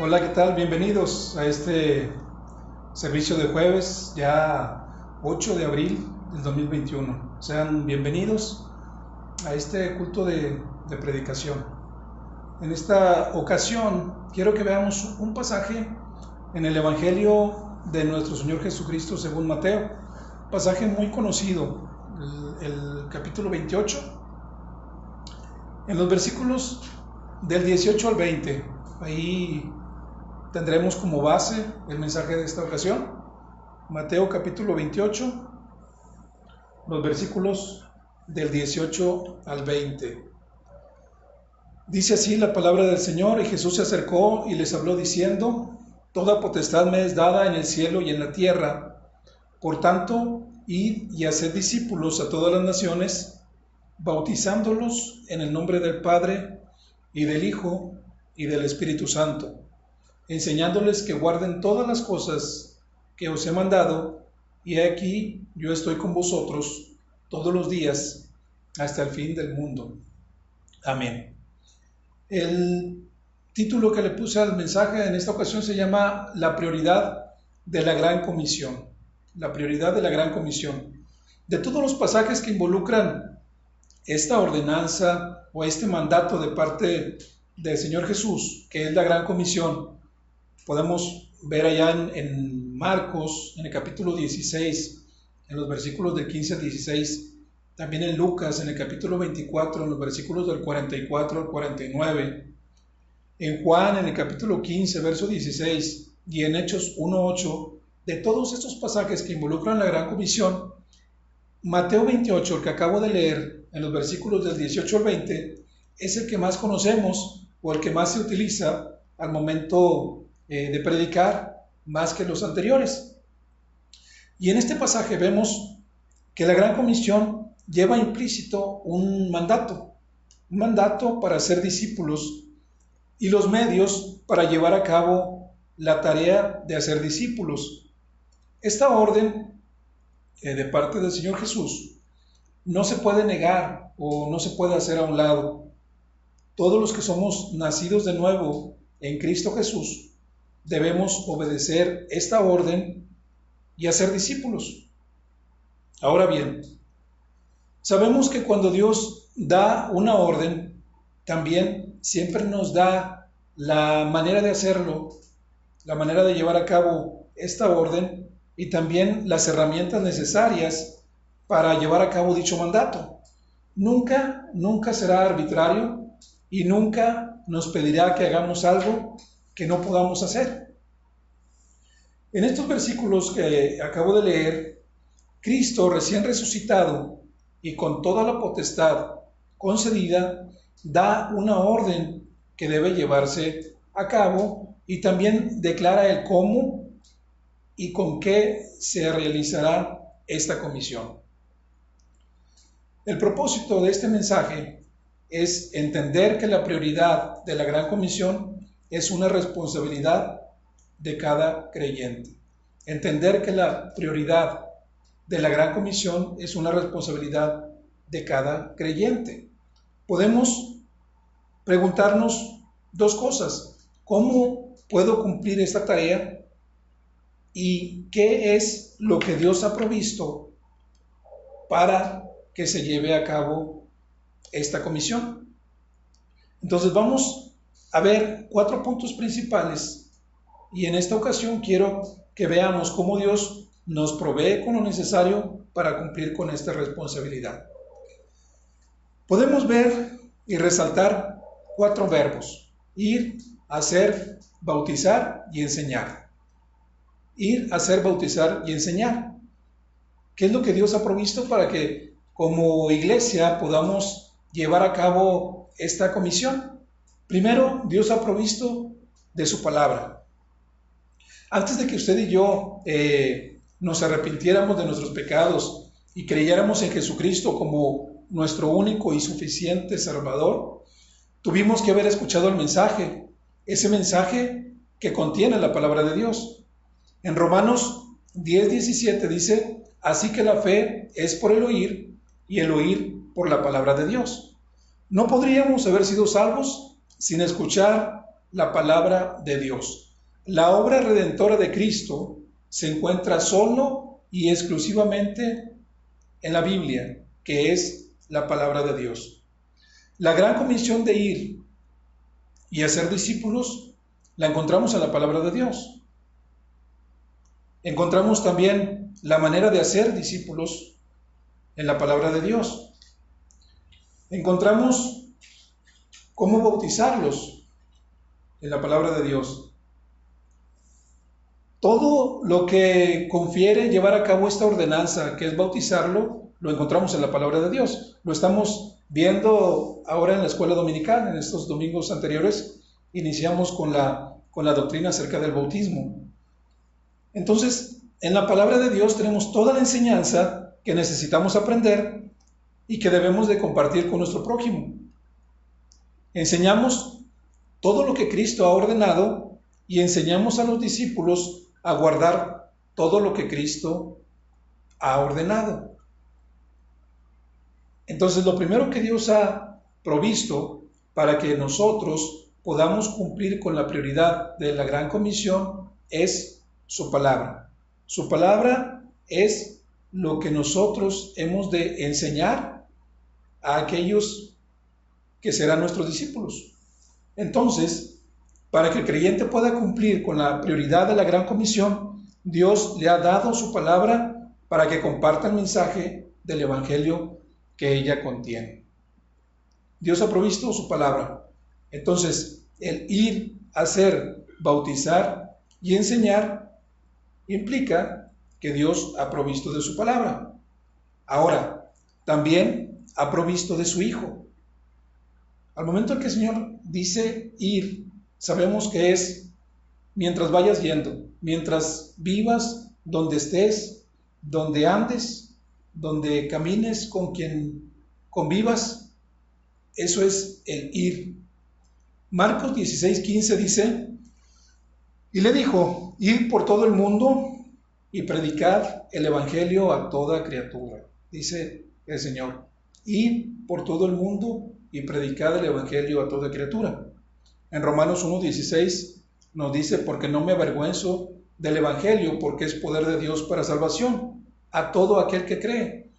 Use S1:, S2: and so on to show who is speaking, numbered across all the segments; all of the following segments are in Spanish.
S1: Hola, ¿qué tal? Bienvenidos a este servicio de jueves, ya 8 de abril del 2021. Sean bienvenidos a este culto de predicación. En esta ocasión quiero que veamos un pasaje en el Evangelio de nuestro Señor Jesucristo según Mateo, pasaje muy conocido, el capítulo 28, en los versículos del 18 al 20. Ahí tendremos como base el mensaje de esta ocasión, Mateo capítulo 28, los versículos del 18 al 20. Dice así la palabra del Señor: y Jesús se acercó y les habló diciendo: toda potestad me es dada en el cielo y en la tierra. Por tanto, id y haced discípulos a todas las naciones, bautizándolos en el nombre del Padre, y del Hijo, y del Espíritu Santo, enseñándoles que guarden todas las cosas que os he mandado, y he aquí yo estoy con vosotros todos los días hasta el fin del mundo. Amén. El título que le puse al mensaje en esta ocasión se llama La prioridad de la Gran Comisión. La prioridad de la Gran Comisión. De todos los pasajes que involucran esta ordenanza o este mandato de parte del Señor Jesús, que es la Gran Comisión, podemos ver allá en Marcos, en el capítulo 16, en los versículos del 15 al 16, también en Lucas, en el capítulo 24, en los versículos del 44 al 49, en Juan, en el capítulo 15, verso 16, y en Hechos 1:8. De todos estos pasajes que involucran la Gran Comisión, Mateo 28, el que acabo de leer, en los versículos del 18 al 20, es el que más conocemos o el que más se utiliza al momento de predicar, más que los anteriores. Y en este pasaje vemos que la Gran Comisión lleva implícito un mandato para ser discípulos y los medios para llevar a cabo la tarea de hacer discípulos. Esta orden de parte del Señor Jesús no se puede negar o no se puede hacer a un lado. Todos los que somos nacidos de nuevo en Cristo Jesús debemos obedecer esta orden y hacer discípulos. Ahora bien, sabemos que cuando Dios da una orden, también siempre nos da la manera de hacerlo, la manera de llevar a cabo esta orden y también las herramientas necesarias para llevar a cabo dicho mandato. Nunca será arbitrario y nunca nos pedirá que hagamos algo que no podamos hacer. En estos versículos que acabo de leer, Cristo recién resucitado y con toda la potestad concedida, da una orden que debe llevarse a cabo y también declara el cómo y con qué se realizará esta comisión. El propósito de este mensaje es entender que la prioridad de la Gran Comisión es una responsabilidad de cada creyente. Entender que la prioridad de la Gran Comisión es una responsabilidad de cada creyente. Podemos preguntarnos dos cosas: ¿cómo puedo cumplir esta tarea? ¿Y qué es lo que Dios ha provisto para que se lleve a cabo esta comisión? Entonces vamos a ver 4 puntos principales, y en esta ocasión quiero que veamos cómo Dios nos provee con lo necesario para cumplir con esta responsabilidad. Podemos ver y resaltar 4 verbos: ir, hacer, bautizar y enseñar. Ir, hacer, bautizar y enseñar. ¿Qué es lo que Dios ha provisto para que como iglesia podamos llevar a cabo esta comisión? Primero, Dios ha provisto de su palabra. Antes de que usted y yo nos arrepintiéramos de nuestros pecados y creyéramos en Jesucristo como nuestro único y suficiente Salvador, tuvimos que haber escuchado el mensaje, ese mensaje que contiene la palabra de Dios. En Romanos 10:17 dice: así que la fe es por el oír y el oír por la palabra de Dios. No podríamos haber sido salvos sin escuchar la palabra de Dios. La obra redentora de Cristo se encuentra solo y exclusivamente en la Biblia, que es la palabra de Dios. La gran comisión de ir y hacer discípulos la encontramos en la palabra de Dios. Encontramos también la manera de hacer discípulos en la palabra de Dios. Encontramos cómo bautizarlos en la palabra de Dios. Todo lo que confiere llevar a cabo esta ordenanza, que es bautizarlo, lo encontramos en la palabra de Dios. Lo estamos viendo ahora en la escuela dominical. En estos domingos anteriores iniciamos con la doctrina acerca del bautismo. Entonces, en la palabra de Dios tenemos toda la enseñanza que necesitamos aprender y que debemos de compartir con nuestro prójimo. Enseñamos todo lo que Cristo ha ordenado y enseñamos a los discípulos a guardar todo lo que Cristo ha ordenado. Entonces, lo primero que Dios ha provisto para que nosotros podamos cumplir con la prioridad de la gran comisión es su palabra. Su palabra es lo que nosotros hemos de enseñar a aquellos que serán nuestros discípulos. Entonces, para que el creyente pueda cumplir con la prioridad de la gran comisión, Dios le ha dado su palabra para que comparta el mensaje del evangelio que ella contiene. Dios ha provisto su palabra. Entonces, el ir, hacer, bautizar y enseñar implica que Dios ha provisto de su palabra. Ahora, también ha provisto de su Hijo. Al momento en que el Señor dice ir, sabemos que es mientras vayas yendo, mientras vivas, donde estés, donde andes, donde camines, con quien convivas. Eso es el ir. Marcos 16:15 dice: y le dijo, id por todo el mundo y predicad el evangelio a toda criatura. Dice el Señor, id por todo el mundo y predicad el evangelio a toda criatura. En Romanos 1:16 nos dice, porque no me avergüenzo del evangelio, porque es poder de Dios para salvación a todo aquel que cree,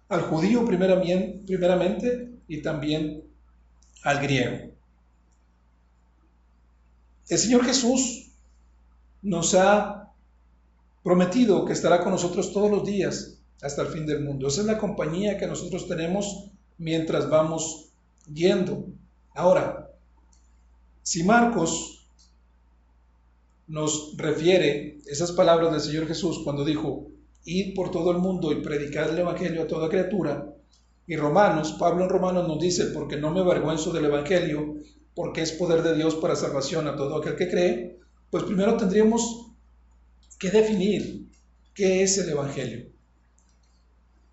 S1: al judío primeramente y también al griego. El Señor Jesús nos ha prometido que estará con nosotros todos los días hasta el fin del mundo. Esa es la compañía que nosotros tenemos mientras vamos yendo. Ahora, si Marcos nos refiere esas palabras del Señor Jesús cuando dijo, id por todo el mundo y predicad el evangelio a toda criatura, y Pablo en Romanos nos dice, porque no me avergüenzo del evangelio, porque es poder de Dios para salvación a todo aquel que cree, pues primero tendríamos que definir qué es el evangelio.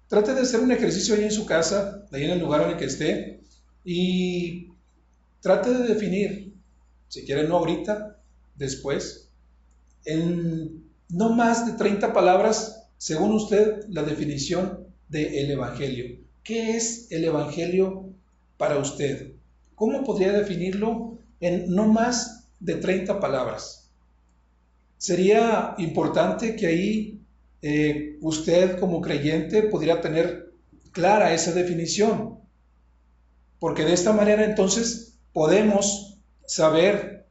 S1: Trate de hacer un ejercicio ahí en su casa, ahí en el lugar en el que esté, y trate de definir, si quiere no ahorita, después, en no más de 30 palabras, según usted, la definición del evangelio. ¿Qué es el evangelio para usted? ¿Cómo podría definirlo en no más de 30 palabras? Sería importante que ahí usted como creyente pudiera tener clara esa definición, porque de esta manera entonces podemos saber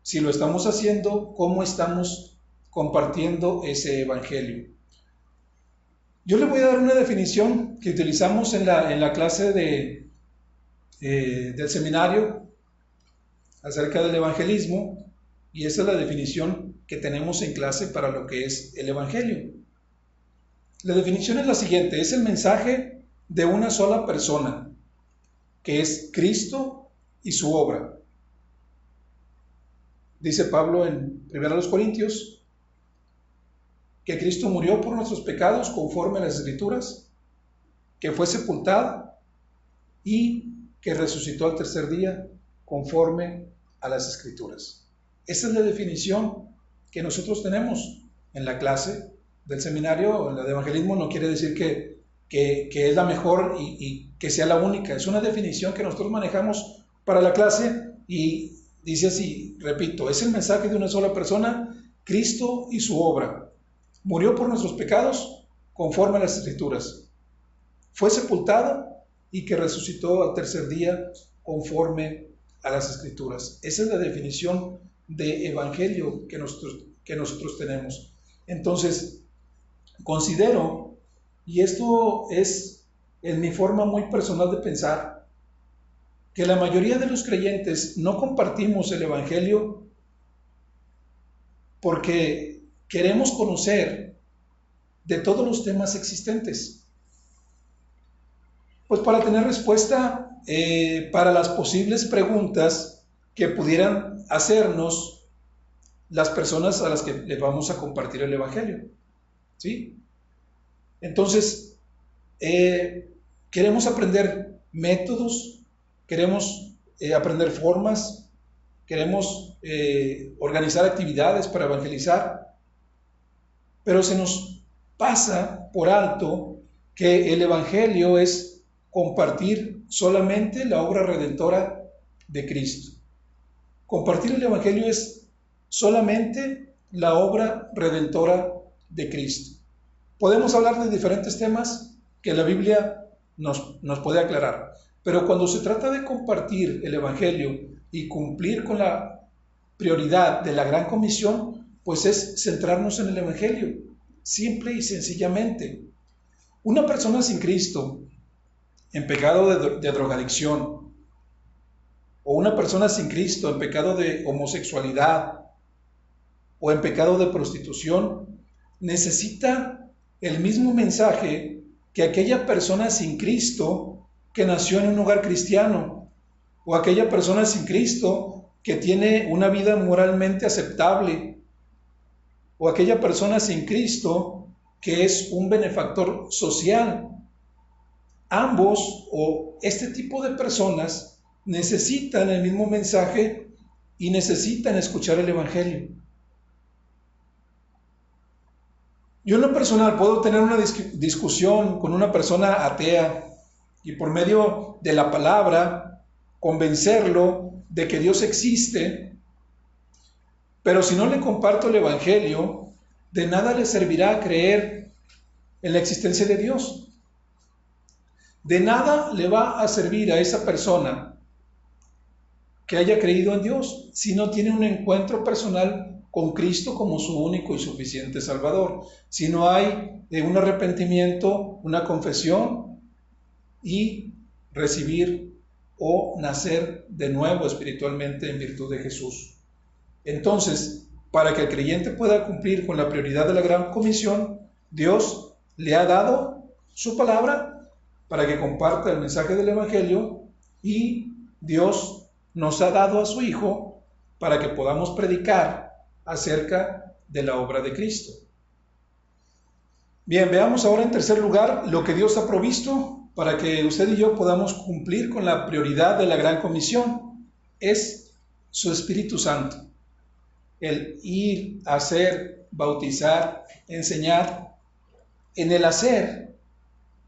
S1: si lo estamos haciendo, cómo estamos compartiendo ese evangelio. Yo le voy a dar una definición que utilizamos en la clase del seminario acerca del evangelismo, y esa es la definición que tenemos en clase para lo que es el evangelio. La definición es la siguiente: es el mensaje de una sola persona, que es Cristo y su obra. Dice Pablo en 1 Corintios que Cristo murió por nuestros pecados conforme a las Escrituras, que fue sepultado y que resucitó al tercer día conforme a las Escrituras. Esa es la definición que nosotros tenemos en la clase del seminario. La de evangelismo no quiere decir que es la mejor y que sea la única. Es una definición que nosotros manejamos para la clase, y Dice así, repito, es el mensaje de una sola persona, Cristo y su obra. Murió por nuestros pecados conforme a las Escrituras. Fue sepultado y que resucitó al tercer día conforme a las Escrituras. Esa es la definición de evangelio que nosotros tenemos. Entonces, considero, y esto es en mi forma muy personal de pensar, que la mayoría de los creyentes no compartimos el evangelio porque queremos conocer de todos los temas existentes. Pues para tener respuesta para las posibles preguntas que pudieran hacernos las personas a las que les vamos a compartir el evangelio. ¿Sí? Entonces, queremos aprender métodos, queremos aprender formas, queremos organizar actividades para evangelizar, pero se nos pasa por alto que el evangelio es compartir solamente la obra redentora de Cristo. Compartir el evangelio es solamente la obra redentora de Cristo. Podemos hablar de diferentes temas que la Biblia nos puede aclarar, pero cuando se trata de compartir el evangelio y cumplir con la prioridad de la gran comisión, pues es centrarnos en el evangelio, simple y sencillamente. Una persona sin Cristo, en pecado de drogadicción, o una persona sin Cristo en pecado de homosexualidad o en pecado de prostitución, necesita el mismo mensaje que aquella persona sin Cristo que nació en un hogar cristiano, o aquella persona sin Cristo que tiene una vida moralmente aceptable, o aquella persona sin Cristo que es un benefactor social. Ambos o este tipo de personas necesitan el mismo mensaje y necesitan escuchar el evangelio. Yo en lo personal puedo tener una discusión con una persona atea y por medio de la palabra convencerlo de que Dios existe, pero si no le comparto el evangelio, de nada le servirá creer en la existencia de Dios. De nada le va a servir a esa persona que haya creído en Dios si no tiene un encuentro personal con Cristo como su único y suficiente Salvador, si no hay un arrepentimiento, una confesión y recibir o nacer de nuevo espiritualmente en virtud de Jesús. Entonces, para que el creyente pueda cumplir con la prioridad de la gran comisión, Dios le ha dado su palabra para que comparta el mensaje del evangelio y Dios nos ha dado a su Hijo para que podamos predicar acerca de la obra de Cristo. Bien, veamos ahora en tercer lugar lo que Dios ha provisto para que usted y yo podamos cumplir con la prioridad de la gran comisión. Es su Espíritu Santo. El ir, hacer, bautizar, enseñar. En el hacer,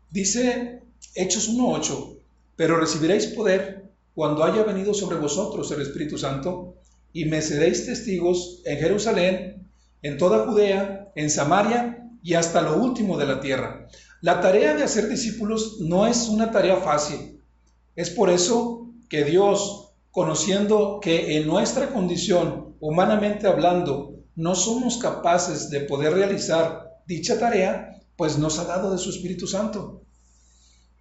S1: dice Hechos 1:8, pero recibiréis poder cuando haya venido sobre vosotros el Espíritu Santo, y me seréis testigos en Jerusalén, en toda Judea, en Samaria y hasta lo último de la tierra. La tarea de hacer discípulos no es una tarea fácil. Es por eso que Dios, conociendo que en nuestra condición, humanamente hablando, no somos capaces de poder realizar dicha tarea, pues nos ha dado de su Espíritu Santo.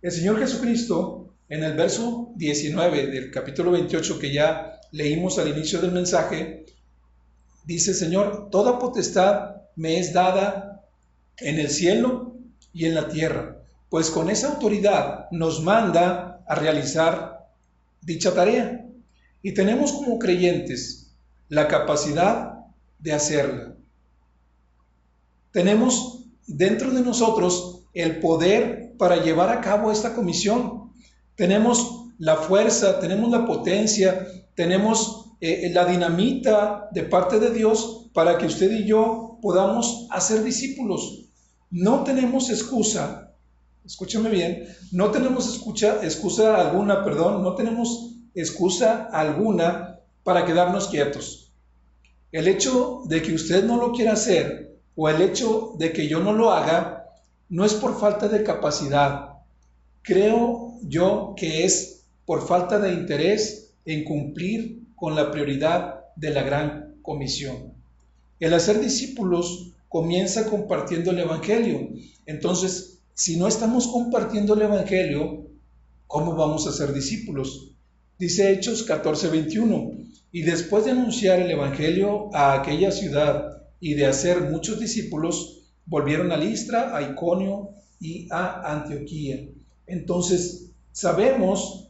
S1: El Señor Jesucristo, en el verso 19 del capítulo 28 que ya leímos al inicio del mensaje, dice: Señor, toda potestad me es dada en el cielo y en la tierra, pues con esa autoridad nos manda a realizar dicha tarea, y tenemos como creyentes la capacidad de hacerla. Tenemos dentro de nosotros el poder para llevar a cabo esta comisión. Tenemos la fuerza, tenemos la potencia, tenemos la dinamita de parte de Dios para que usted y yo podamos hacer discípulos. No tenemos excusa, escúchame bien, no tenemos excusa alguna para quedarnos quietos. El hecho de que usted no lo quiera hacer o el hecho de que yo no lo haga no es por falta de capacidad. Creo yo que es por falta de interés en cumplir con la prioridad de la gran comisión. El hacer discípulos comienza compartiendo el Evangelio. Entonces, si no estamos compartiendo el Evangelio, ¿cómo vamos a ser discípulos? Dice Hechos 14:21, y después de anunciar el Evangelio a aquella ciudad y de hacer muchos discípulos, volvieron a Listra, a Iconio y a Antioquía. Entonces, sabemos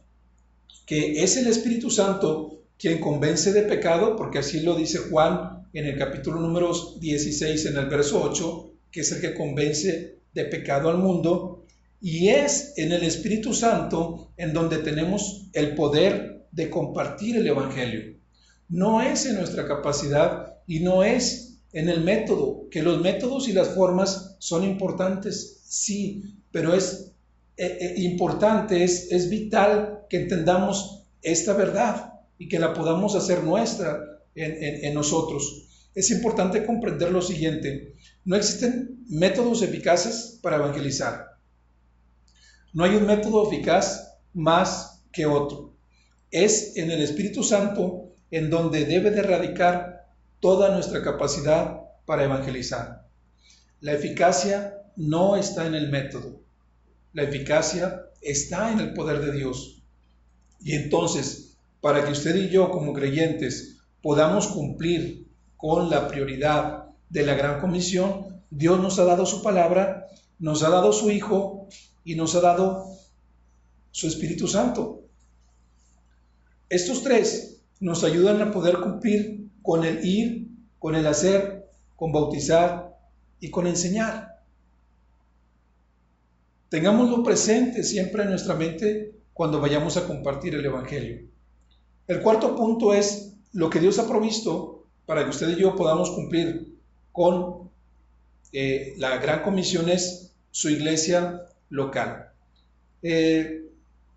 S1: que es el Espíritu Santo quien convence de pecado, porque así lo dice Juan en el capítulo número 16, en el verso 8, que es el que convence de pecado al mundo, y es en el Espíritu Santo en donde tenemos el poder de compartir el Evangelio. No es en nuestra capacidad y no es en el método, que los métodos y las formas son importantes, sí, pero es importante, es vital que entendamos esta verdad y que la podamos hacer nuestra en nosotros. Es importante comprender lo siguiente: no existen métodos eficaces para evangelizar. No hay un método eficaz más que otro. Es en el Espíritu Santo en donde debe de radicar toda nuestra capacidad para evangelizar. La eficacia no está en el método. La eficacia está en el poder de Dios. Y entonces, para que usted y yo como creyentes podamos cumplir con la prioridad de la gran comisión, Dios nos ha dado su palabra, nos ha dado su Hijo y nos ha dado su Espíritu Santo. Estos tres nos ayudan a poder cumplir con el ir, con el hacer, con bautizar y con enseñar. Tengámoslo presente siempre en nuestra mente cuando vayamos a compartir el Evangelio. El cuarto punto es lo que Dios ha provisto para que usted y yo podamos cumplir con la gran comisión, es su iglesia local.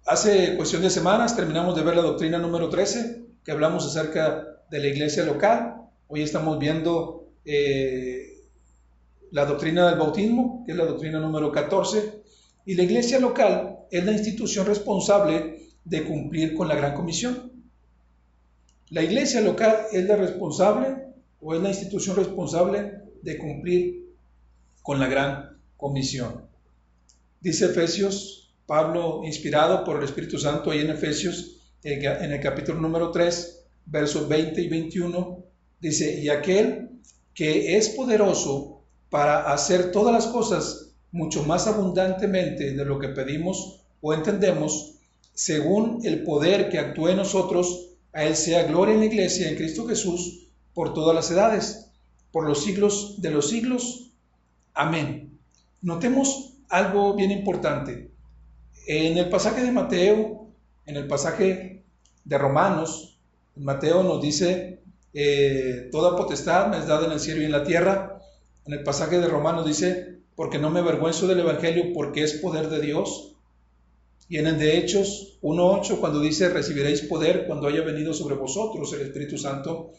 S1: Hace cuestión de semanas terminamos de ver la doctrina número 13, que hablamos acerca de la iglesia local. Hoy estamos viendo la doctrina del bautismo, que es la doctrina número 14. Y la iglesia local es la institución responsable de cumplir con la gran comisión. La iglesia local es la responsable o es la institución responsable de cumplir con la gran comisión. Dice Efesios, Pablo, inspirado por el Espíritu Santo, ahí en Efesios, en el capítulo número 3, versos 20 y 21, dice: y aquel que es poderoso para hacer todas las cosas mucho más abundantemente de lo que pedimos o entendemos, según el poder que actúa en nosotros, a Él sea gloria en la iglesia, en Cristo Jesús, por todas las edades, por los siglos de los siglos. Amén. Notemos algo bien importante. En el pasaje de Mateo, en el pasaje de Romanos, Mateo nos dice: toda potestad me es dada en el cielo y en la tierra. En el pasaje de Romanos dice: porque no me avergüenzo del Evangelio, porque es poder de Dios. Y en el de Hechos 1:8, cuando dice: recibiréis poder cuando haya venido sobre vosotros el Espíritu Santo.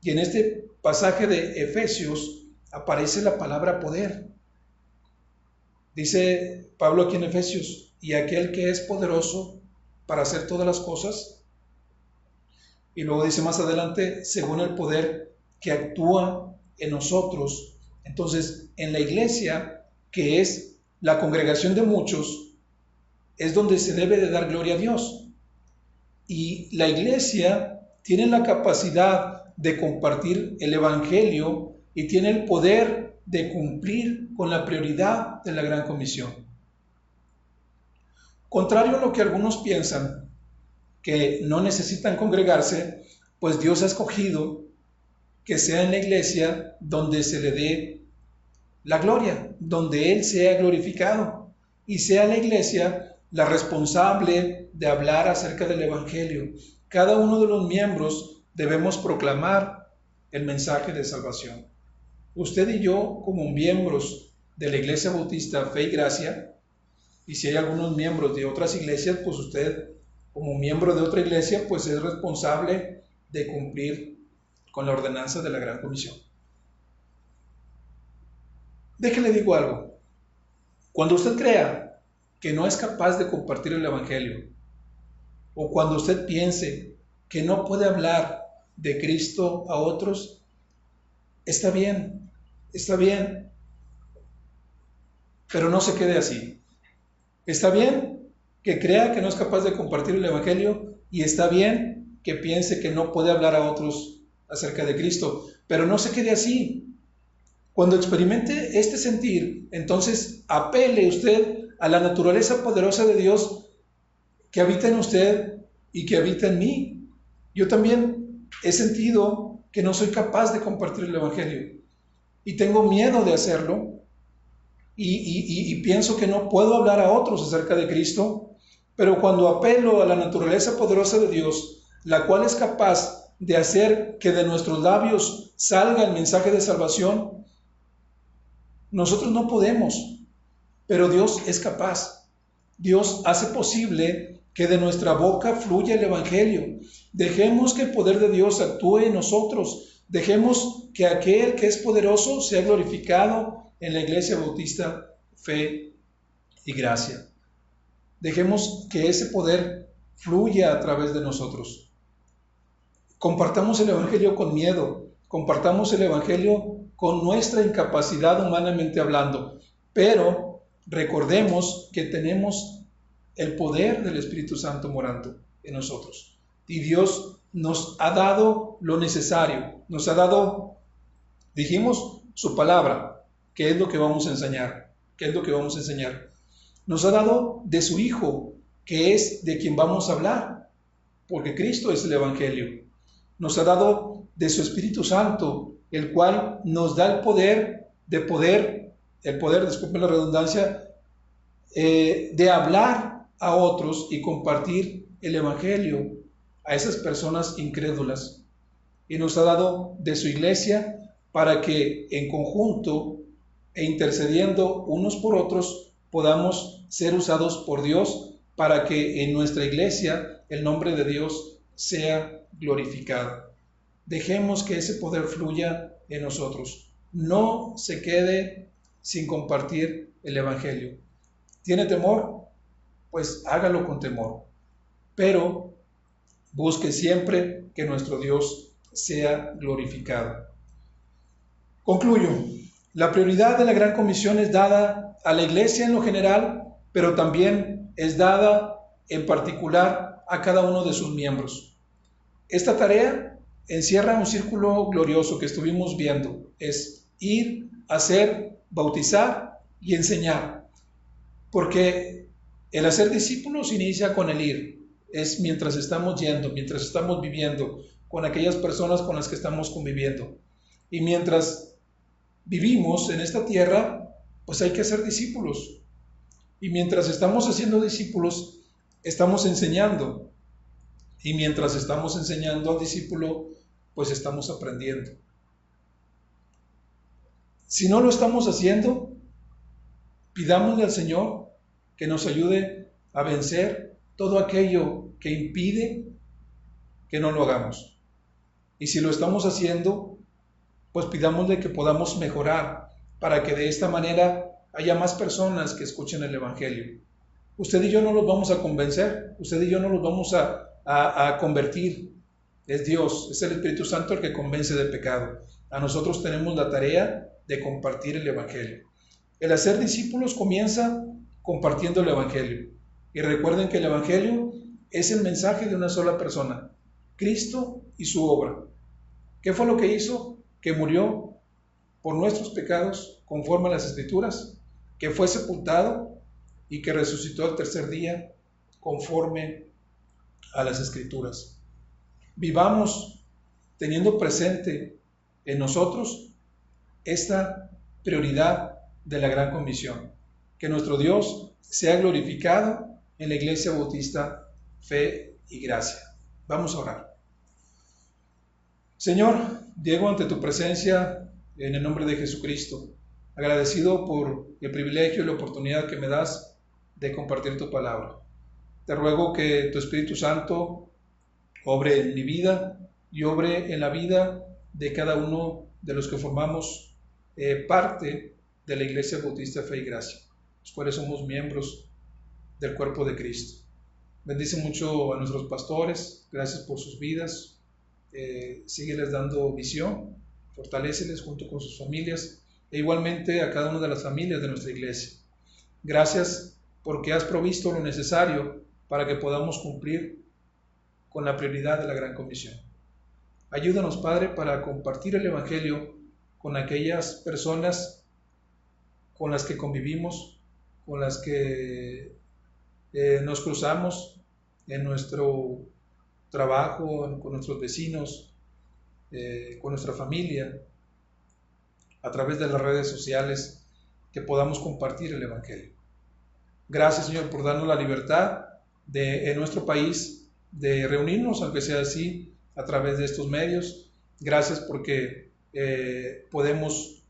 S1: Y en este pasaje de Efesios aparece la palabra poder. Dice Pablo aquí en Efesios: y aquel que es poderoso para hacer todas las cosas. Y luego dice más adelante: según el poder que actúa en nosotros. Entonces, en la iglesia, que es la congregación de muchos, es donde se debe de dar gloria a Dios. Y la iglesia tiene la capacidad de compartir el Evangelio y tiene el poder de cumplir con la prioridad de la gran comisión. Contrario a lo que algunos piensan, que no necesitan congregarse, pues Dios ha escogido que sea en la iglesia donde se le dé la gloria, donde Él sea glorificado, y sea la iglesia la responsable de hablar acerca del Evangelio. Cada uno de los miembros debemos proclamar el mensaje de salvación. Usted y yo, como miembros de la Iglesia Bautista Fe y Gracia, y si hay algunos miembros de otras iglesias, pues usted, como miembro de otra iglesia, pues es responsable de cumplir con la ordenanza de la Gran Comisión. Déjele digo algo. Cuando usted crea que no es capaz de compartir el Evangelio, o cuando usted piense que no puede hablar de Cristo a otros, está bien, pero no se quede así. Está bien que crea que no es capaz de compartir el Evangelio y está bien que piense que no puede hablar a otros acerca de Cristo, pero no se quede así. Cuando experimente este sentir, entonces apele usted a la naturaleza poderosa de Dios que habita en usted y que habita en mí. Yo también he sentido que no soy capaz de compartir el Evangelio y tengo miedo de hacerlo y pienso que no puedo hablar a otros acerca de Cristo, pero cuando apelo a la naturaleza poderosa de Dios, la cual es capaz de hacer que de nuestros labios salga el mensaje de salvación, nosotros no podemos, pero Dios es capaz. Dios hace posible que de nuestra boca fluya el Evangelio. Dejemos que el poder de Dios actúe en nosotros. Dejemos que aquel que es poderoso sea glorificado en la Iglesia Bautista Fe y Gracia. Dejemos que ese poder fluya a través de nosotros. Compartamos el Evangelio con miedo. Compartamos el Evangelio con nuestra incapacidad humanamente hablando. Pero recordemos que tenemos el poder del Espíritu Santo morando en nosotros. Y Dios nos ha dado lo necesario. Nos ha dado, dijimos, su palabra, que es lo que vamos a enseñar. Nos ha dado de su Hijo, que es de quien vamos a hablar, porque Cristo es el Evangelio. Nos ha dado de su Espíritu Santo, el cual nos da el poder, disculpen la redundancia, de hablar a otros y compartir el Evangelio a esas personas incrédulas. Y nos ha dado de su iglesia para que en conjunto e intercediendo unos por otros podamos ser usados por Dios para que en nuestra iglesia el nombre de Dios sea glorificado. Dejemos que ese poder fluya en nosotros. No se quede sin compartir el Evangelio. ¿Tiene temor? Pues hágalo con temor. Pero busque siempre que nuestro Dios sea glorificado. Concluyo. La prioridad de la Gran Comisión es dada a la iglesia en lo general, pero también es dada en particular a cada uno de sus miembros. Esta tarea encierra un círculo glorioso que estuvimos viendo. Es ir, hacer, bautizar y enseñar. Porque el hacer discípulos inicia con el ir. Es mientras estamos yendo, mientras estamos viviendo con aquellas personas con las que estamos conviviendo. Y mientras vivimos en esta tierra, pues hay que hacer discípulos. Y mientras estamos haciendo discípulos, estamos enseñando. Y mientras estamos enseñando al discípulo, pues estamos aprendiendo. Si no lo estamos haciendo, pidámosle al Señor que nos ayude a vencer todo aquello que impide que no lo hagamos. Y si lo estamos haciendo, pues pidámosle que podamos mejorar para que de esta manera haya más personas que escuchen el Evangelio. Usted y yo no los vamos a convencer, usted y yo no los vamos a convertir. Es Dios, es el Espíritu Santo el que convence de pecado. A nosotros tenemos la tarea de compartir el Evangelio. El hacer discípulos comienza compartiendo el Evangelio. Y recuerden que el Evangelio es el mensaje de una sola persona, Cristo y su obra. ¿Qué fue lo que hizo? Que murió por nuestros pecados conforme a las Escrituras, que fue sepultado y que resucitó al tercer día conforme a las Escrituras. Vivamos teniendo presente en nosotros esta prioridad de la Gran Comisión. Que nuestro Dios sea glorificado en la Iglesia Bautista Fe y Gracia. Vamos a orar. Señor, llego ante tu presencia en el nombre de Jesucristo, agradecido por el privilegio y la oportunidad que me das de compartir tu palabra. Te ruego que tu Espíritu Santo obre en mi vida y obre en la vida de cada uno de los que formamos parte de la Iglesia Bautista Fe y Gracia, los cuales somos miembros del cuerpo de Cristo. Bendice mucho a nuestros pastores, gracias por sus vidas, sígueles dando visión, fortaléceles junto con sus familias, e igualmente a cada una de las familias de nuestra iglesia. Gracias porque has provisto lo necesario para que podamos cumplir con la prioridad de la Gran Comisión. Ayúdanos, Padre, para compartir el Evangelio con aquellas personas con las que convivimos, con las que nos cruzamos en nuestro trabajo, con nuestros vecinos, con nuestra familia, a través de las redes sociales, que podamos compartir el Evangelio. Gracias, Señor, por darnos la libertad en nuestro país de reunirnos, aunque sea así, a través de estos medios. Gracias porque podemos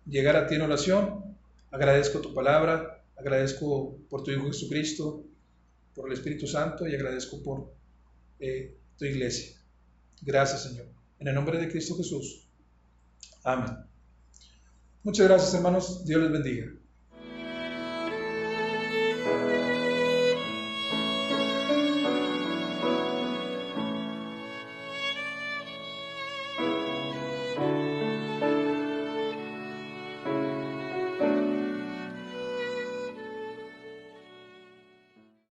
S1: llegar a ti en oración. Agradezco tu palabra, agradezco por tu Hijo Jesucristo, por el Espíritu Santo, y agradezco por tu iglesia. Gracias, Señor. En el nombre de Cristo Jesús. Amén. Muchas gracias, hermanos. Dios les bendiga.